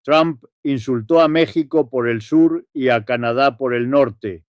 Trump insultó a México por el sur y a Canadá por el norte.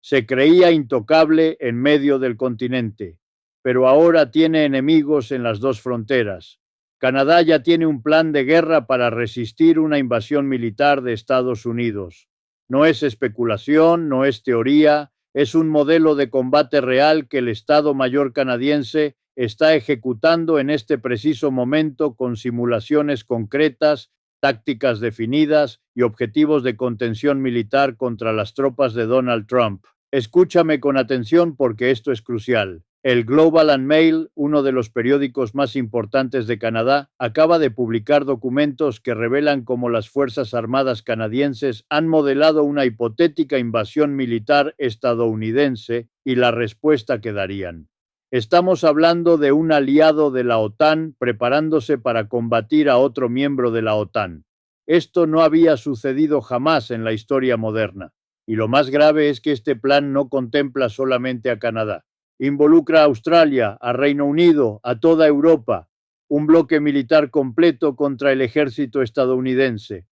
Se creía intocable en medio del continente, pero ahora tiene enemigos en las dos fronteras. Canadá ya tiene un plan de guerra para resistir una invasión militar de Estados Unidos. No es especulación, no es teoría, es un modelo de combate real que el Estado Mayor canadiense está ejecutando en este preciso momento con simulaciones concretas, tácticas definidas y objetivos de contención militar contra las tropas de Donald Trump. Escúchame con atención porque esto es crucial. El Global and Mail, uno de los periódicos más importantes de Canadá, acaba de publicar documentos que revelan cómo las Fuerzas Armadas canadienses han modelado una hipotética invasión militar estadounidense y la respuesta que darían. Estamos hablando de un aliado de la OTAN preparándose para combatir a otro miembro de la OTAN. Esto no había sucedido jamás en la historia moderna. Y lo más grave es que este plan no contempla solamente a Canadá. Involucra a Australia, a Reino Unido, a toda Europa, un bloque militar completo contra el ejército estadounidense.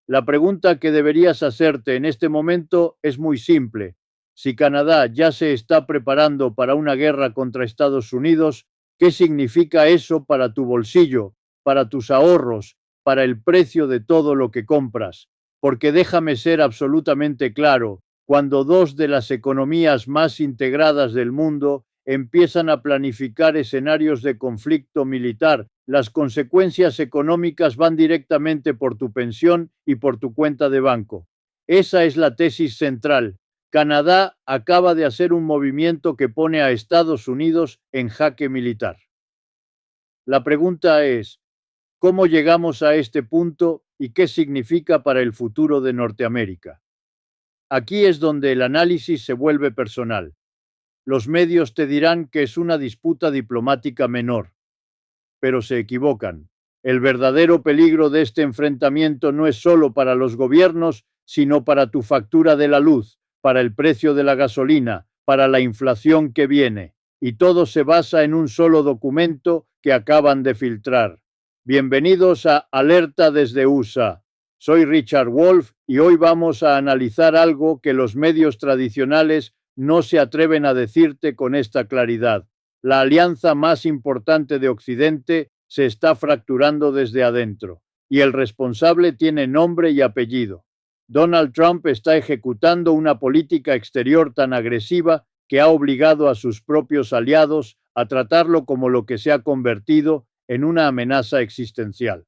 La pregunta que deberías hacerte en este momento es muy simple. Si Canadá ya se está preparando para una guerra contra Estados Unidos, ¿qué significa eso para tu bolsillo, para tus ahorros, para el precio de todo lo que compras? Porque déjame ser absolutamente claro, cuando dos de las economías más integradas del mundo empiezan a planificar escenarios de conflicto militar, las consecuencias económicas van directamente por tu pensión y por tu cuenta de banco. Esa es la tesis central. Canadá acaba de hacer un movimiento que pone a Estados Unidos en jaque militar. La pregunta es, ¿cómo llegamos a este punto y qué significa para el futuro de Norteamérica? Aquí es donde el análisis se vuelve personal. Los medios te dirán que es una disputa diplomática menor, pero se equivocan. El verdadero peligro de este enfrentamiento no es solo para los gobiernos, sino para tu factura de la luz, para el precio de la gasolina, para la inflación que viene. Y todo se basa en un solo documento que acaban de filtrar. Bienvenidos a Alerta desde USA. Soy Richard Wolff y hoy vamos a analizar algo que los medios tradicionales no se atreven a decirte con esta claridad. La alianza más importante de Occidente se está fracturando desde adentro y el responsable tiene nombre y apellido. Donald Trump está ejecutando una política exterior tan agresiva que ha obligado a sus propios aliados a tratarlo como lo que se ha convertido en una amenaza existencial.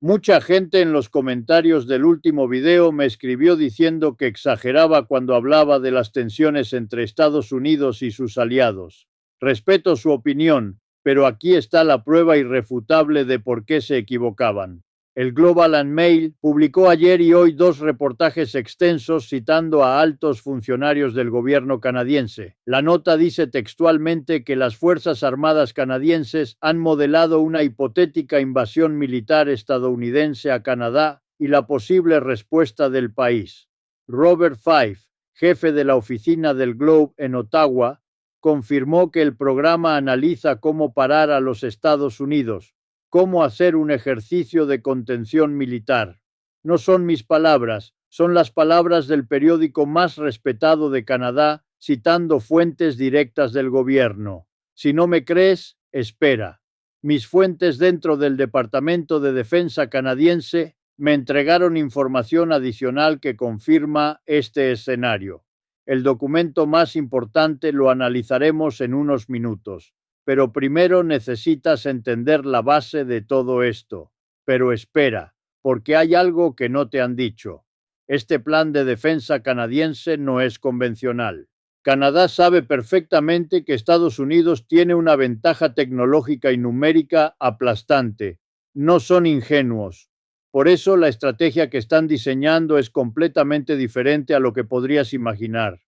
Mucha gente en los comentarios del último video me escribió diciendo que exageraba cuando hablaba de las tensiones entre Estados Unidos y sus aliados. Respeto su opinión, pero aquí está la prueba irrefutable de por qué se equivocaban. El Global and Mail publicó ayer y hoy dos reportajes extensos citando a altos funcionarios del gobierno canadiense. La nota dice textualmente que las Fuerzas Armadas canadienses han modelado una hipotética invasión militar estadounidense a Canadá y la posible respuesta del país. Robert Fife, jefe de la oficina del Globe en Ottawa, confirmó que el programa analiza cómo parar a los Estados Unidos, cómo hacer un ejercicio de contención militar. No son mis palabras, son las palabras del periódico más respetado de Canadá, citando fuentes directas del gobierno. Si no me crees, espera. Mis fuentes dentro del Departamento de Defensa canadiense me entregaron información adicional que confirma este escenario. El documento más importante lo analizaremos en unos minutos. Pero primero necesitas entender la base de todo esto. Pero espera, porque hay algo que no te han dicho. Este plan de defensa canadiense no es convencional. Canadá sabe perfectamente que Estados Unidos tiene una ventaja tecnológica y numérica aplastante. No son ingenuos. Por eso la estrategia que están diseñando es completamente diferente a lo que podrías imaginar.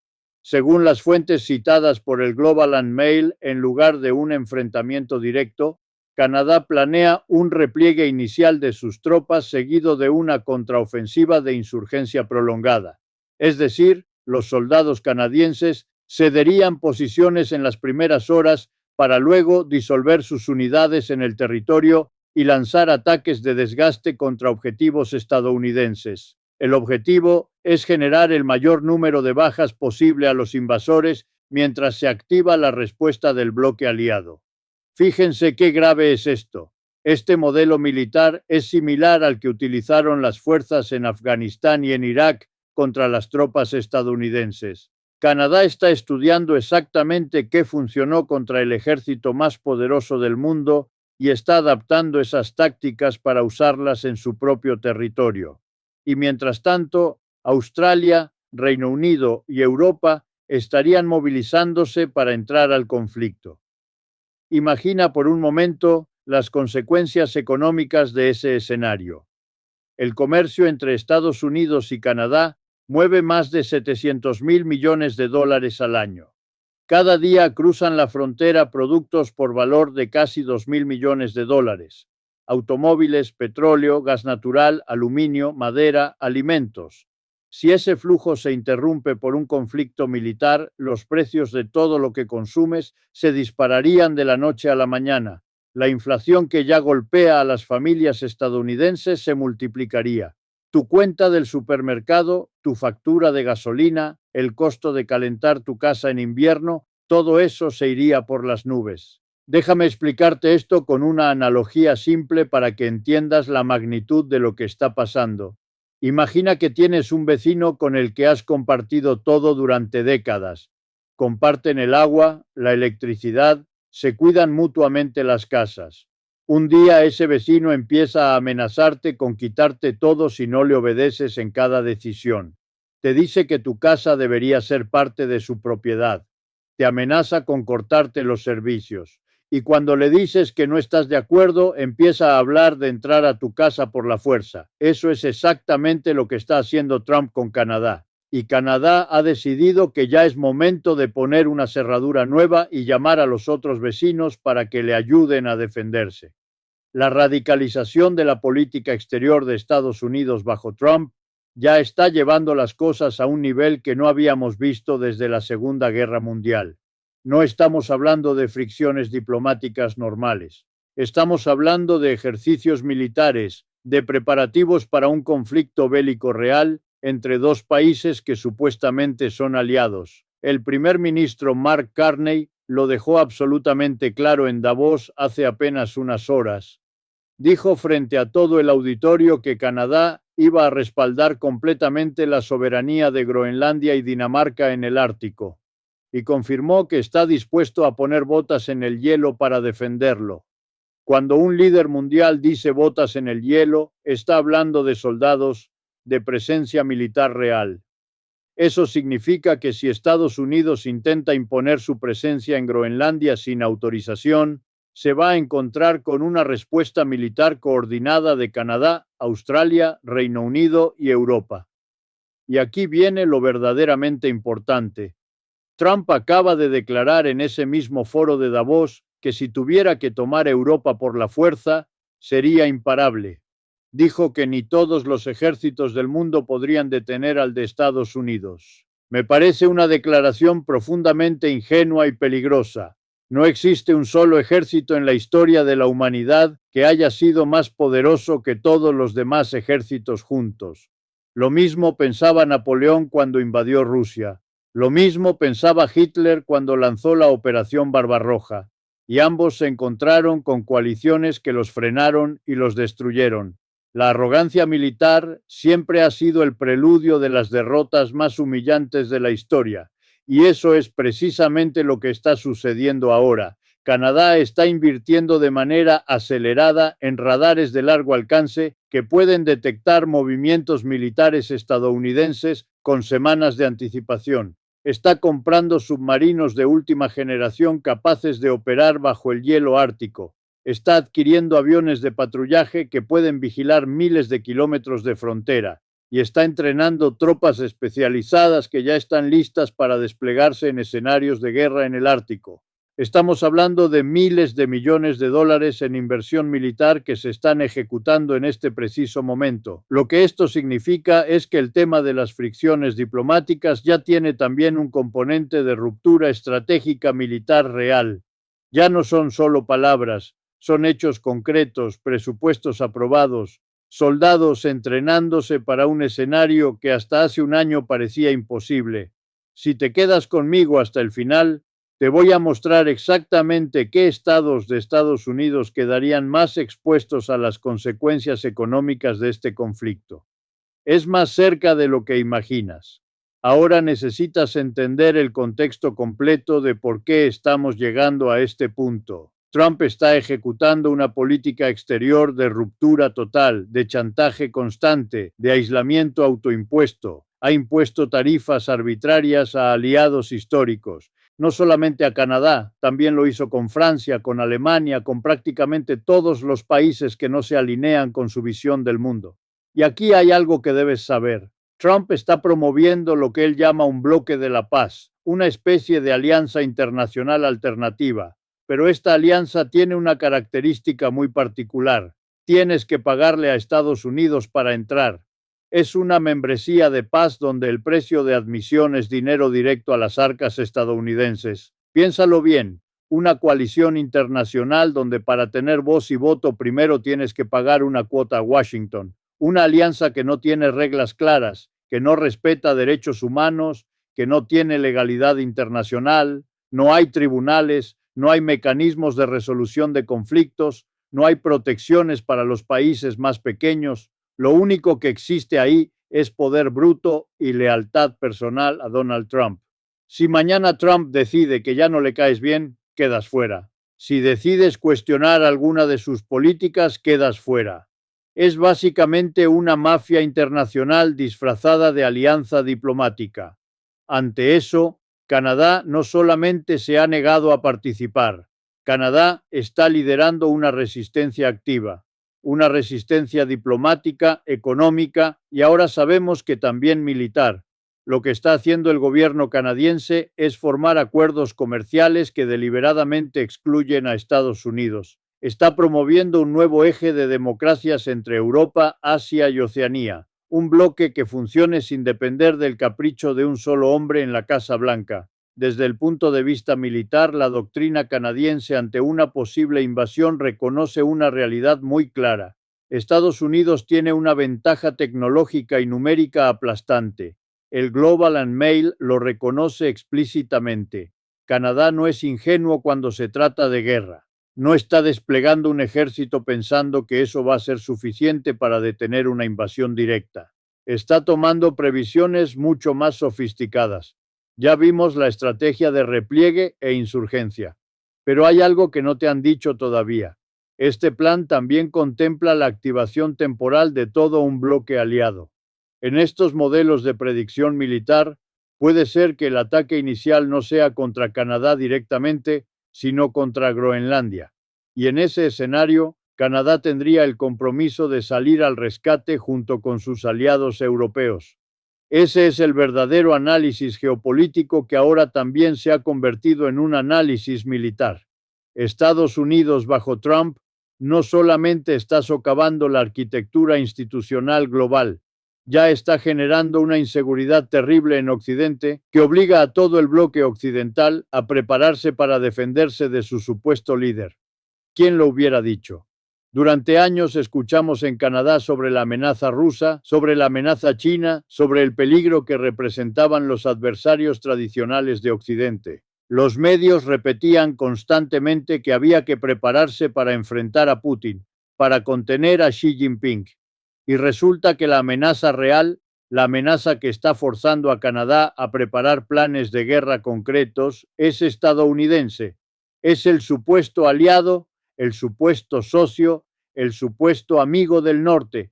Según las fuentes citadas por el Global and Mail, en lugar de un enfrentamiento directo, Canadá planea un repliegue inicial de sus tropas seguido de una contraofensiva de insurgencia prolongada. Es decir, los soldados canadienses cederían posiciones en las primeras horas para luego disolver sus unidades en el territorio y lanzar ataques de desgaste contra objetivos estadounidenses. El objetivo es generar el mayor número de bajas posible a los invasores mientras se activa la respuesta del bloque aliado. Fíjense qué grave es esto. Este modelo militar es similar al que utilizaron las fuerzas en Afganistán y en Irak contra las tropas estadounidenses. Canadá está estudiando exactamente qué funcionó contra el ejército más poderoso del mundo y está adaptando esas tácticas para usarlas en su propio territorio. Y mientras tanto, Australia, Reino Unido y Europa estarían movilizándose para entrar al conflicto. Imagina por un momento las consecuencias económicas de ese escenario. El comercio entre Estados Unidos y Canadá mueve más de 700.000 millones de dólares al año. Cada día cruzan la frontera productos por valor de casi 2.000 millones de dólares. Automóviles, petróleo, gas natural, aluminio, madera, alimentos. Si ese flujo se interrumpe por un conflicto militar, los precios de todo lo que consumes se dispararían de la noche a la mañana. La inflación que ya golpea a las familias estadounidenses se multiplicaría. Tu cuenta del supermercado, tu factura de gasolina, el costo de calentar tu casa en invierno, todo eso se iría por las nubes. Déjame explicarte esto con una analogía simple para que entiendas la magnitud de lo que está pasando. Imagina que tienes un vecino con el que has compartido todo durante décadas. Comparten el agua, la electricidad, se cuidan mutuamente las casas. Un día ese vecino empieza a amenazarte con quitarte todo si no le obedeces en cada decisión. Te dice que tu casa debería ser parte de su propiedad. Te amenaza con cortarte los servicios. Y cuando le dices que no estás de acuerdo, empieza a hablar de entrar a tu casa por la fuerza. Eso es exactamente lo que está haciendo Trump con Canadá. Y Canadá ha decidido que ya es momento de poner una cerradura nueva y llamar a los otros vecinos para que le ayuden a defenderse. La radicalización de la política exterior de Estados Unidos bajo Trump ya está llevando las cosas a un nivel que no habíamos visto desde la Segunda Guerra Mundial. No estamos hablando de fricciones diplomáticas normales. Estamos hablando de ejercicios militares, de preparativos para un conflicto bélico real entre dos países que supuestamente son aliados. El primer ministro Mark Carney lo dejó absolutamente claro en Davos hace apenas unas horas. Dijo frente a todo el auditorio que Canadá iba a respaldar completamente la soberanía de Groenlandia y Dinamarca en el Ártico, y confirmó que está dispuesto a poner botas en el hielo para defenderlo. Cuando un líder mundial dice botas en el hielo, está hablando de soldados, de presencia militar real. Eso significa que si Estados Unidos intenta imponer su presencia en Groenlandia sin autorización, se va a encontrar con una respuesta militar coordinada de Canadá, Australia, Reino Unido y Europa. Y aquí viene lo verdaderamente importante. Trump acaba de declarar en ese mismo foro de Davos que si tuviera que tomar Europa por la fuerza, sería imparable. Dijo que ni todos los ejércitos del mundo podrían detener al de Estados Unidos. Me parece una declaración profundamente ingenua y peligrosa. No existe un solo ejército en la historia de la humanidad que haya sido más poderoso que todos los demás ejércitos juntos. Lo mismo pensaba Napoleón cuando invadió Rusia. Lo mismo pensaba Hitler cuando lanzó la Operación Barbarroja. Y ambos se encontraron con coaliciones que los frenaron y los destruyeron. La arrogancia militar siempre ha sido el preludio de las derrotas más humillantes de la historia, y eso es precisamente lo que está sucediendo ahora. Canadá está invirtiendo de manera acelerada en radares de largo alcance que pueden detectar movimientos militares estadounidenses con semanas de anticipación. Está comprando submarinos de última generación capaces de operar bajo el hielo ártico. Está adquiriendo aviones de patrullaje que pueden vigilar miles de kilómetros de frontera y está entrenando tropas especializadas que ya están listas para desplegarse en escenarios de guerra en el Ártico. Estamos hablando de miles de millones de dólares en inversión militar que se están ejecutando en este preciso momento. Lo que esto significa es que el tema de las fricciones diplomáticas ya tiene también un componente de ruptura estratégica militar real. Ya no son solo palabras, son hechos concretos, presupuestos aprobados, soldados entrenándose para un escenario que hasta hace un año parecía imposible. Si te quedas conmigo hasta el final, te voy a mostrar exactamente qué estados de Estados Unidos quedarían más expuestos a las consecuencias económicas de este conflicto. Es más cerca de lo que imaginas. Ahora necesitas entender el contexto completo de por qué estamos llegando a este punto. Trump está ejecutando una política exterior de ruptura total, de chantaje constante, de aislamiento autoimpuesto. Ha impuesto tarifas arbitrarias a aliados históricos, no solamente a Canadá, también lo hizo con Francia, con Alemania, con prácticamente todos los países que no se alinean con su visión del mundo. Y aquí hay algo que debes saber. Trump está promoviendo lo que él llama un bloque de la paz, una especie de alianza internacional alternativa. Pero esta alianza tiene una característica muy particular. Tienes que pagarle a Estados Unidos para entrar. Es una membresía de paz donde el precio de admisión es dinero directo a las arcas estadounidenses. Piénsalo bien, una coalición internacional donde para tener voz y voto primero tienes que pagar una cuota a Washington. Una alianza que no tiene reglas claras, que no respeta derechos humanos, que no tiene legalidad internacional, no hay tribunales, no hay mecanismos de resolución de conflictos, no hay protecciones para los países más pequeños. Lo único que existe ahí es poder bruto y lealtad personal a Donald Trump. Si mañana Trump decide que ya no le caes bien, quedas fuera. Si decides cuestionar alguna de sus políticas, quedas fuera. Es básicamente una mafia internacional disfrazada de alianza diplomática. Ante eso, Canadá no solamente se ha negado a participar, Canadá está liderando una resistencia activa, una resistencia diplomática, económica y ahora sabemos que también militar. Lo que está haciendo el gobierno canadiense es formar acuerdos comerciales que deliberadamente excluyen a Estados Unidos. Está promoviendo un nuevo eje de democracias entre Europa, Asia y Oceanía, un bloque que funcione sin depender del capricho de un solo hombre en la Casa Blanca. Desde el punto de vista militar, la doctrina canadiense ante una posible invasión reconoce una realidad muy clara. Estados Unidos tiene una ventaja tecnológica y numérica aplastante. El Global and Mail lo reconoce explícitamente. Canadá no es ingenuo cuando se trata de guerra. No está desplegando un ejército pensando que eso va a ser suficiente para detener una invasión directa. Está tomando previsiones mucho más sofisticadas. Ya vimos la estrategia de repliegue e insurgencia. Pero hay algo que no te han dicho todavía. Este plan también contempla la activación temporal de todo un bloque aliado. En estos modelos de predicción militar, puede ser que el ataque inicial no sea contra Canadá directamente, sino contra Groenlandia. Y en ese escenario, Canadá tendría el compromiso de salir al rescate junto con sus aliados europeos. Ese es el verdadero análisis geopolítico que ahora también se ha convertido en un análisis militar. Estados Unidos bajo Trump no solamente está socavando la arquitectura institucional global, ya está generando una inseguridad terrible en Occidente que obliga a todo el bloque occidental a prepararse para defenderse de su supuesto líder. ¿Quién lo hubiera dicho? Durante años escuchamos en Canadá sobre la amenaza rusa, sobre la amenaza china, sobre el peligro que representaban los adversarios tradicionales de Occidente. Los medios repetían constantemente que había que prepararse para enfrentar a Putin, para contener a Xi Jinping. Y resulta que la amenaza real, la amenaza que está forzando a Canadá a preparar planes de guerra concretos, es estadounidense. Es el supuesto aliado, el supuesto socio, el supuesto amigo del norte.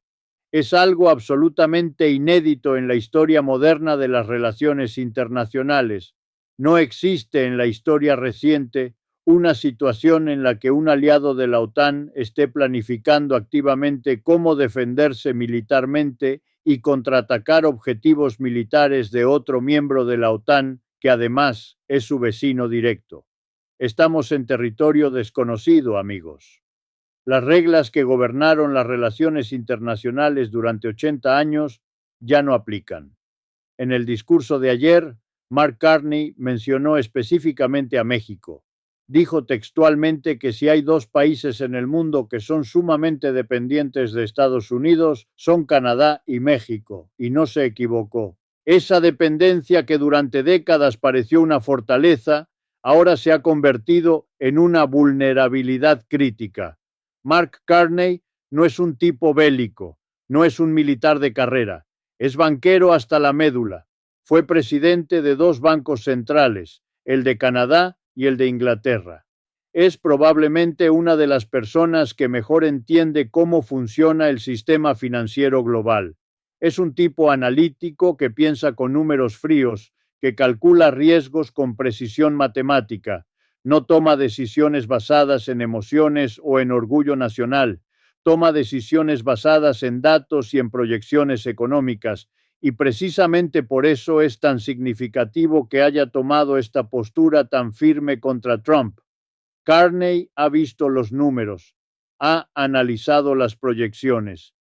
Es algo absolutamente inédito en la historia moderna de las relaciones internacionales. No existe en la historia reciente una situación en la que un aliado de la OTAN esté planificando activamente cómo defenderse militarmente y contraatacar objetivos militares de otro miembro de la OTAN que además es su vecino directo. Estamos en territorio desconocido, amigos. Las reglas que gobernaron las relaciones internacionales durante 80 años ya no aplican. En el discurso de ayer, Mark Carney mencionó específicamente a México. Dijo textualmente que si hay dos países en el mundo que son sumamente dependientes de Estados Unidos, son Canadá y México, y no se equivocó. Esa dependencia que durante décadas pareció una fortaleza, ahora se ha convertido en una vulnerabilidad crítica. Mark Carney no es un tipo bélico, no es un militar de carrera, es banquero hasta la médula. Fue presidente de dos bancos centrales, el de Canadá y el de Inglaterra. Es probablemente una de las personas que mejor entiende cómo funciona el sistema financiero global. Es un tipo analítico que piensa con números fríos, que calcula riesgos con precisión matemática, no toma decisiones basadas en emociones o en orgullo nacional, toma decisiones basadas en datos y en proyecciones económicas, y precisamente por eso es tan significativo que haya tomado esta postura tan firme contra Trump. Carney ha visto los números, ha analizado las proyecciones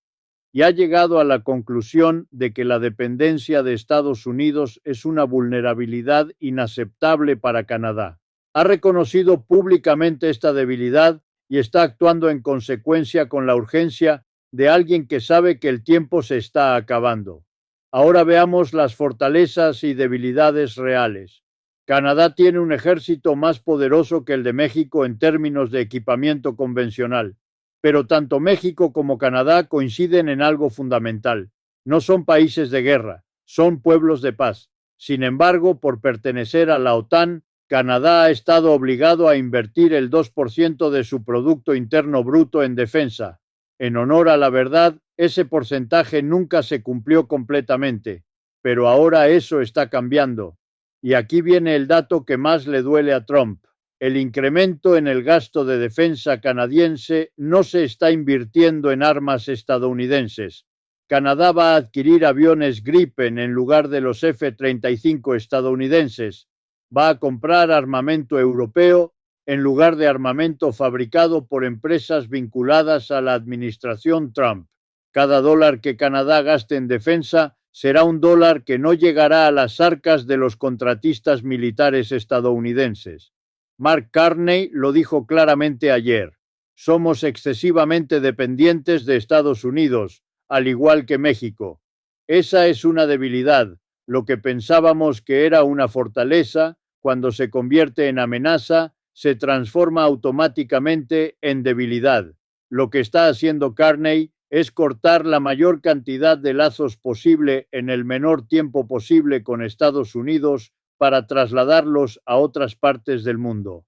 y ha llegado a la conclusión de que la dependencia de Estados Unidos es una vulnerabilidad inaceptable para Canadá. Ha reconocido públicamente esta debilidad y está actuando en consecuencia con la urgencia de alguien que sabe que el tiempo se está acabando. Ahora veamos las fortalezas y debilidades reales. Canadá tiene un ejército más poderoso que el de México en términos de equipamiento convencional. Pero tanto México como Canadá coinciden en algo fundamental. No son países de guerra, son pueblos de paz. Sin embargo, por pertenecer a la OTAN, Canadá ha estado obligado a invertir el 2% de su Producto Interno Bruto en defensa. En honor a la verdad, ese porcentaje nunca se cumplió completamente, pero ahora eso está cambiando. Y aquí viene el dato que más le duele a Trump. El incremento en el gasto de defensa canadiense no se está invirtiendo en armas estadounidenses. Canadá va a adquirir aviones Gripen en lugar de los F-35 estadounidenses. Va a comprar armamento europeo en lugar de armamento fabricado por empresas vinculadas a la administración Trump. Cada dólar que Canadá gaste en defensa será un dólar que no llegará a las arcas de los contratistas militares estadounidenses. Mark Carney lo dijo claramente ayer. Somos excesivamente dependientes de Estados Unidos, al igual que México. Esa es una debilidad. Lo que pensábamos que era una fortaleza, cuando se convierte en amenaza, se transforma automáticamente en debilidad. Lo que está haciendo Carney es cortar la mayor cantidad de lazos posible en el menor tiempo posible con Estados Unidos para trasladarlos a otras partes del mundo.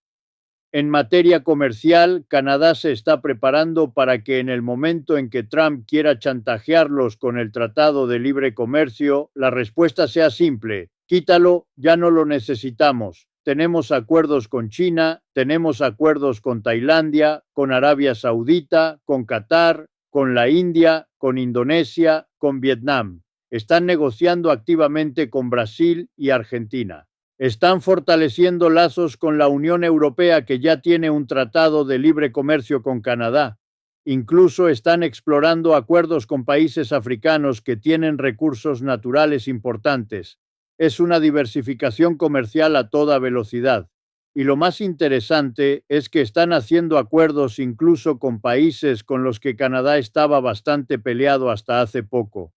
En materia comercial, Canadá se está preparando para que en el momento en que Trump quiera chantajearlos con el Tratado de Libre Comercio, la respuesta sea simple: quítalo, ya no lo necesitamos. Tenemos acuerdos con China, tenemos acuerdos con Tailandia, con Arabia Saudita, con Qatar, con la India, con Indonesia, con Vietnam. Están negociando activamente con Brasil y Argentina. Están fortaleciendo lazos con la Unión Europea, que ya tiene un tratado de libre comercio con Canadá. Incluso están explorando acuerdos con países africanos que tienen recursos naturales importantes. Es una diversificación comercial a toda velocidad. Y lo más interesante es que están haciendo acuerdos incluso con países con los que Canadá estaba bastante peleado hasta hace poco.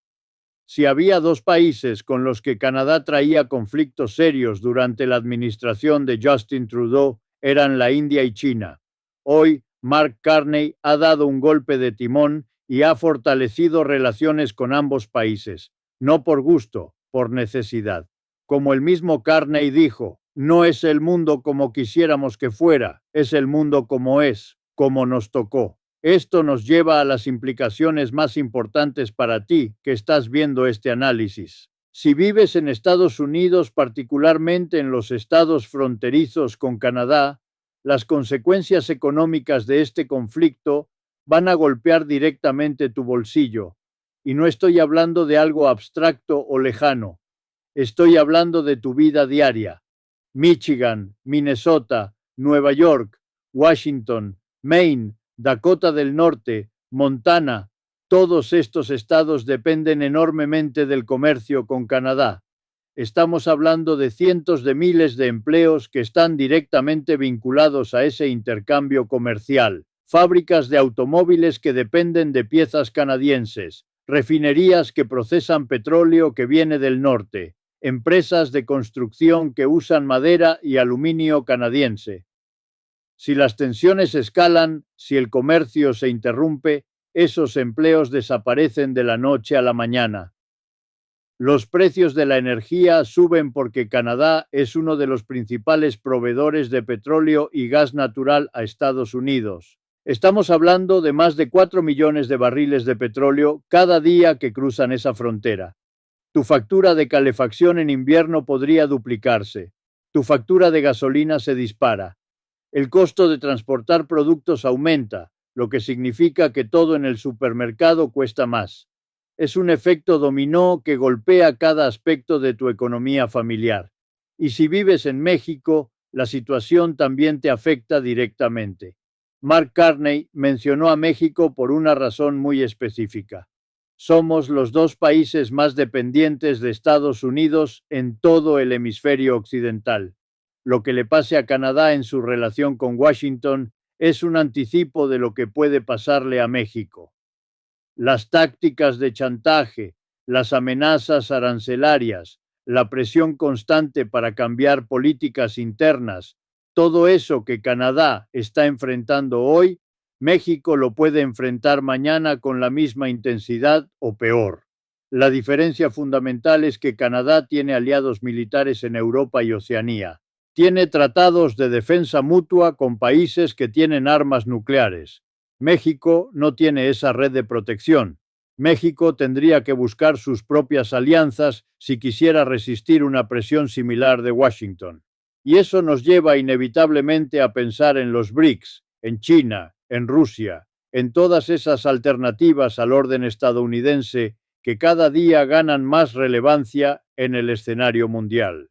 Si había dos países con los que Canadá traía conflictos serios durante la administración de Justin Trudeau, eran la India y China. Hoy, Mark Carney ha dado un golpe de timón y ha fortalecido relaciones con ambos países, no por gusto, por necesidad. Como el mismo Carney dijo, no es el mundo como quisiéramos que fuera, es el mundo como es, como nos tocó. Esto nos lleva a las implicaciones más importantes para ti, que estás viendo este análisis. Si vives en Estados Unidos, particularmente en los estados fronterizos con Canadá, las consecuencias económicas de este conflicto van a golpear directamente tu bolsillo. Y no estoy hablando de algo abstracto o lejano. Estoy hablando de tu vida diaria. Michigan, Minnesota, Nueva York, Washington, Maine, Dakota del Norte, Montana, todos estos estados dependen enormemente del comercio con Canadá. Estamos hablando de cientos de miles de empleos que están directamente vinculados a ese intercambio comercial. Fábricas de automóviles que dependen de piezas canadienses, refinerías que procesan petróleo que viene del norte, empresas de construcción que usan madera y aluminio canadiense. Si las tensiones escalan, si el comercio se interrumpe, esos empleos desaparecen de la noche a la mañana. Los precios de la energía suben porque Canadá es uno de los principales proveedores de petróleo y gas natural a Estados Unidos. Estamos hablando de más de 4 millones de barriles de petróleo cada día que cruzan esa frontera. Tu factura de calefacción en invierno podría duplicarse. Tu factura de gasolina se dispara. El costo de transportar productos aumenta, lo que significa que todo en el supermercado cuesta más. Es un efecto dominó que golpea cada aspecto de tu economía familiar. Y si vives en México, la situación también te afecta directamente. Mark Carney mencionó a México por una razón muy específica. Somos los dos países más dependientes de Estados Unidos en todo el hemisferio occidental. Lo que le pase a Canadá en su relación con Washington es un anticipo de lo que puede pasarle a México. Las tácticas de chantaje, las amenazas arancelarias, la presión constante para cambiar políticas internas, todo eso que Canadá está enfrentando hoy, México lo puede enfrentar mañana con la misma intensidad o peor. La diferencia fundamental es que Canadá tiene aliados militares en Europa y Oceanía. Tiene tratados de defensa mutua con países que tienen armas nucleares. México no tiene esa red de protección. México tendría que buscar sus propias alianzas si quisiera resistir una presión similar de Washington. Y eso nos lleva inevitablemente a pensar en los BRICS, en China, en Rusia, en todas esas alternativas al orden estadounidense que cada día ganan más relevancia en el escenario mundial.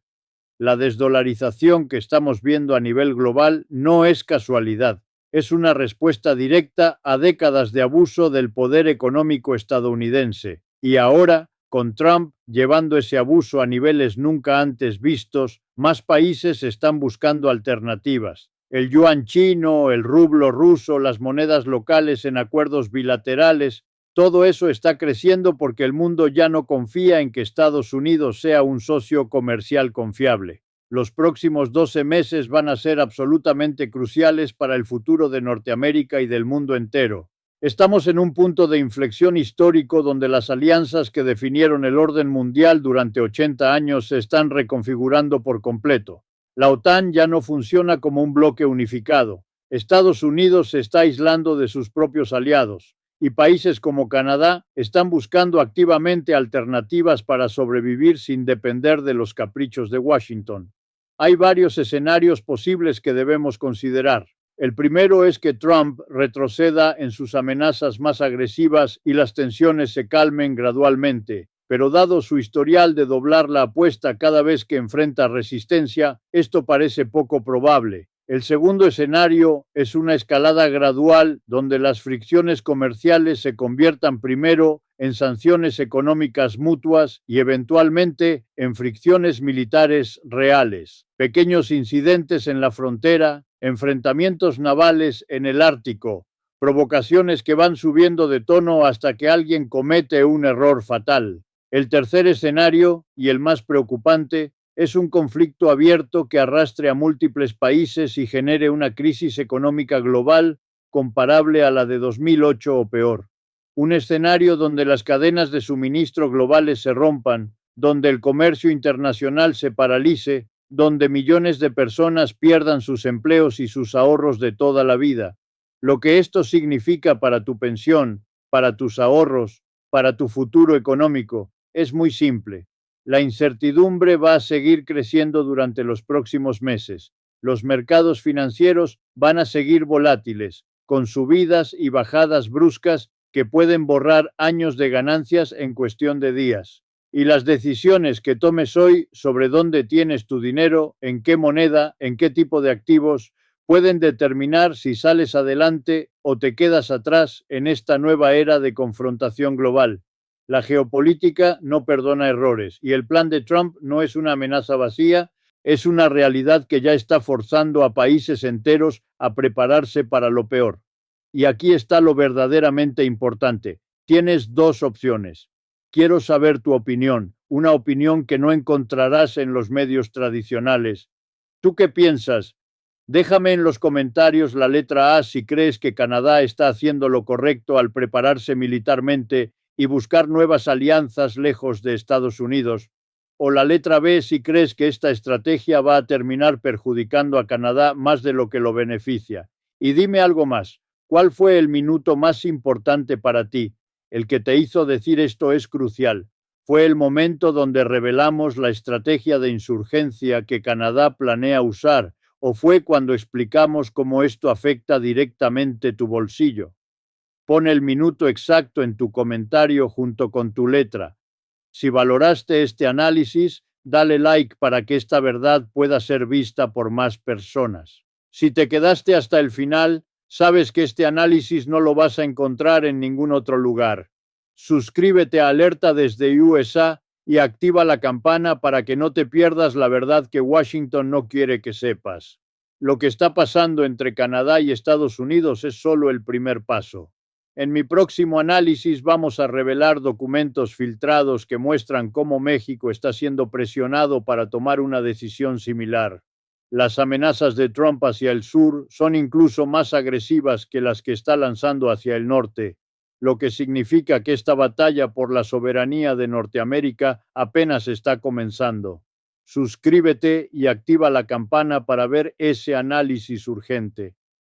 La desdolarización que estamos viendo a nivel global no es casualidad. Es una respuesta directa a décadas de abuso del poder económico estadounidense. Y ahora, con Trump llevando ese abuso a niveles nunca antes vistos, más países están buscando alternativas. El yuan chino, el rublo ruso, las monedas locales en acuerdos bilaterales, todo eso está creciendo porque el mundo ya no confía en que Estados Unidos sea un socio comercial confiable. Los próximos 12 meses van a ser absolutamente cruciales para el futuro de Norteamérica y del mundo entero. Estamos en un punto de inflexión histórico donde las alianzas que definieron el orden mundial durante 80 años se están reconfigurando por completo. La OTAN ya no funciona como un bloque unificado. Estados Unidos se está aislando de sus propios aliados y países como Canadá están buscando activamente alternativas para sobrevivir sin depender de los caprichos de Washington. Hay varios escenarios posibles que debemos considerar. El primero es que Trump retroceda en sus amenazas más agresivas y las tensiones se calmen gradualmente, pero dado su historial de doblar la apuesta cada vez que enfrenta resistencia, esto parece poco probable. El segundo escenario es una escalada gradual donde las fricciones comerciales se conviertan primero en sanciones económicas mutuas y eventualmente en fricciones militares reales. Pequeños incidentes en la frontera, enfrentamientos navales en el Ártico, provocaciones que van subiendo de tono hasta que alguien comete un error fatal. El tercer escenario, y el más preocupante, es un conflicto abierto que arrastre a múltiples países y genere una crisis económica global comparable a la de 2008 o peor. Un escenario donde las cadenas de suministro globales se rompan, donde el comercio internacional se paralice, donde millones de personas pierdan sus empleos y sus ahorros de toda la vida. Lo que esto significa para tu pensión, para tus ahorros, para tu futuro económico, es muy simple. La incertidumbre va a seguir creciendo durante los próximos meses. Los mercados financieros van a seguir volátiles, con subidas y bajadas bruscas que pueden borrar años de ganancias en cuestión de días. Y las decisiones que tomes hoy sobre dónde tienes tu dinero, en qué moneda, en qué tipo de activos, pueden determinar si sales adelante o te quedas atrás en esta nueva era de confrontación global. La geopolítica no perdona errores y el plan de Trump no es una amenaza vacía, es una realidad que ya está forzando a países enteros a prepararse para lo peor. Y aquí está lo verdaderamente importante. Tienes dos opciones. Quiero saber tu opinión, una opinión que no encontrarás en los medios tradicionales. ¿Tú qué piensas? Déjame en los comentarios la letra A si crees que Canadá está haciendo lo correcto al prepararse militarmente y buscar nuevas alianzas lejos de Estados Unidos, o la letra B si crees que esta estrategia va a terminar perjudicando a Canadá más de lo que lo beneficia. Y dime algo más, ¿cuál fue el minuto más importante para ti? El que te hizo decir esto es crucial. Fue el momento donde revelamos la estrategia de insurgencia que Canadá planea usar, o fue cuando explicamos cómo esto afecta directamente tu bolsillo. Pon el minuto exacto en tu comentario junto con tu letra. Si valoraste este análisis, dale like para que esta verdad pueda ser vista por más personas. Si te quedaste hasta el final, sabes que este análisis no lo vas a encontrar en ningún otro lugar. Suscríbete a Alerta desde USA y activa la campana para que no te pierdas la verdad que Washington no quiere que sepas. Lo que está pasando entre Canadá y Estados Unidos es solo el primer paso. En mi próximo análisis vamos a revelar documentos filtrados que muestran cómo México está siendo presionado para tomar una decisión similar. Las amenazas de Trump hacia el sur son incluso más agresivas que las que está lanzando hacia el norte, lo que significa que esta batalla por la soberanía de Norteamérica apenas está comenzando. Suscríbete y activa la campana para ver ese análisis urgente.